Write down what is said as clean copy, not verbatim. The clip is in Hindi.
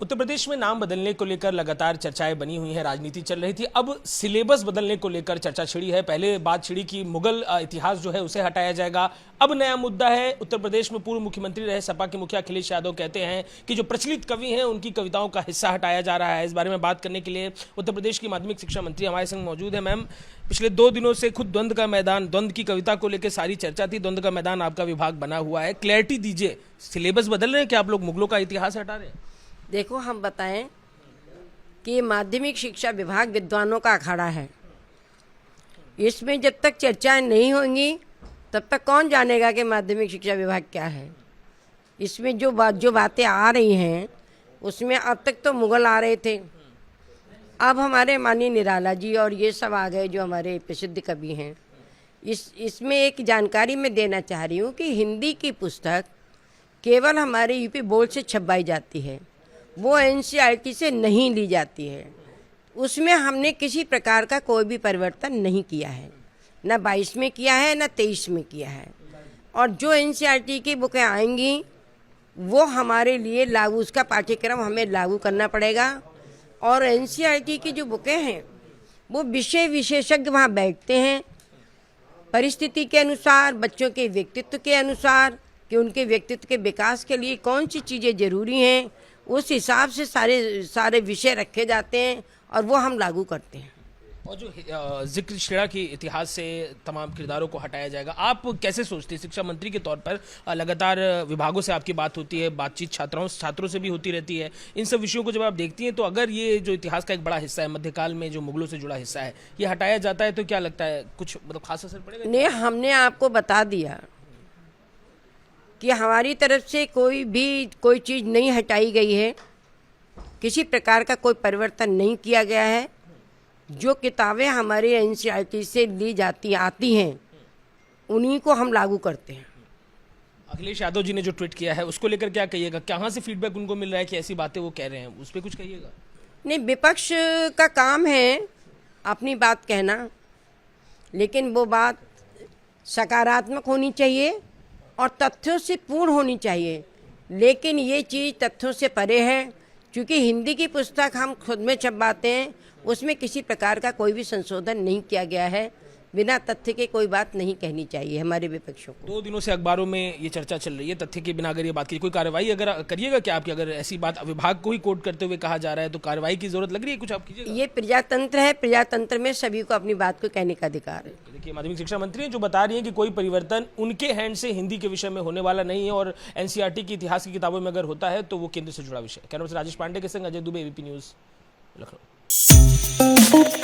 उत्तर प्रदेश में नाम बदलने को लेकर लगातार चर्चाएं बनी हुई हैं, राजनीति चल रही थी। अब सिलेबस बदलने को लेकर चर्चा छिड़ी है। पहले बात छिड़ी कि मुगल इतिहास जो है उसे हटाया जाएगा। अब नया मुद्दा है, उत्तर प्रदेश में पूर्व मुख्यमंत्री रहे सपा के मुखिया अखिलेश यादव कहते हैं कि जो प्रचलित कवि हैं उनकी कविताओं का हिस्सा हटाया जा रहा है। इस बारे में बात करने के लिए उत्तर प्रदेश की माध्यमिक शिक्षा मंत्री हमारे संग मौजूद है। मैम, पिछले 2 दिनों से खुद द्वंद्व का मैदान, द्वंद्व की कविता को लेकर सारी चर्चा थी। द्वंद्व का मैदान आपका विभाग बना हुआ है, क्लैरिटी दीजिए, सिलेबस बदल रहे हैं क्या आप लोग? मुगलों का इतिहास हटा रहे हैं? देखो, हम बताएं कि माध्यमिक शिक्षा विभाग विद्वानों का अखाड़ा है। इसमें जब तक चर्चाएं नहीं होंगी तब तक कौन जानेगा कि माध्यमिक शिक्षा विभाग क्या है। इसमें जो बातें आ रही हैं उसमें अब तक तो मुगल आ रहे थे, अब हमारे माननीय निराला जी और ये सब आ गए जो हमारे प्रसिद्ध कवि हैं। इसमें एक जानकारी मैं देना चाह रही हूँ कि हिंदी की पुस्तक केवल हमारे यूपी बोर्ड से छपवाई जाती है, वो एनसीईआरटी से नहीं ली जाती है। उसमें हमने किसी प्रकार का कोई भी परिवर्तन नहीं किया है, न 22 में किया है न 23 में किया है। और जो एनसीईआरटी की बुकें आएंगी वो हमारे लिए लागू, उसका पाठ्यक्रम हमें लागू करना पड़ेगा। और एनसीईआरटी की जो बुकें हैं वो विषय विशेषज्ञ वहाँ बैठते हैं, परिस्थिति के अनुसार, बच्चों के व्यक्तित्व के अनुसार कि उनके व्यक्तित्व के विकास के लिए कौन सी चीज़ें ज़रूरी हैं, उस हिसाब से सारे विषय रखे जाते हैं और वो हम लागू करते हैं। और जो जिक्र छेड़ा कि इतिहास से तमाम किरदारों को हटाया जाएगा, आप कैसे सोचते हैं? शिक्षा मंत्री के तौर पर लगातार विभागों से आपकी बात होती है, बातचीत छात्रों से भी होती रहती है। इन सब विषयों को जब आप देखती हैं तो अगर ये जो इतिहास का एक बड़ा हिस्सा है, मध्यकाल में जो मुगलों से जुड़ा हिस्सा है, ये हटाया जाता है तो क्या लगता है कुछ खास असर पड़ेगा? नहीं, हमने आपको बता दिया कि हमारी तरफ से कोई चीज़ नहीं हटाई गई है, किसी प्रकार का कोई परिवर्तन नहीं किया गया है। जो किताबें हमारे एनसीईआरटी से ली आती हैं उन्हीं को हम लागू करते हैं। अखिलेश यादव जी ने जो ट्वीट किया है उसको लेकर क्या कहिएगा? कहाँ से फीडबैक उनको मिल रहा है कि ऐसी बातें वो कह रहे हैं, उस पर कुछ कहिएगा? नहीं, विपक्ष का काम है अपनी बात कहना, लेकिन वो बात सकारात्मक होनी चाहिए और तथ्यों से पूर्ण होनी चाहिए। लेकिन ये चीज़ तथ्यों से परे है, क्योंकि हिंदी की पुस्तक हम खुद में छपवाते हैं, उसमें किसी प्रकार का कोई भी संशोधन नहीं किया गया है। बिना तथ्य के कोई बात नहीं कहनी चाहिए हमारे विपक्षों को। 2 दिनों से अखबारों में ये चर्चा चल रही है, तथ्य के बिना अगर ये बात की कोई कार्रवाई अगर करिएगा क्या आपकी? अगर ऐसी बात विभाग को ही कोट करते हुए कहा जा रहा है तो कार्रवाई की जरूरत लग रही है, कुछ आप कीजिएगा? ये प्रजातंत्र है, प्रजातंत्र में सभी को अपनी बात को कहने का अधिकार है। देखिए, माध्यमिक शिक्षा मंत्री जो बता रही हैं कि कोई परिवर्तन उनके हैंड से हिंदी के विषय में होने वाला नहीं है और एनसीईआरटी की इतिहास की किताबों में अगर होता है तो वो केंद्र से जुड़ा विषय है। कैमरा से राजेश पांडे के संग अजय दुबे, एबीपी न्यूज़, लखनऊ।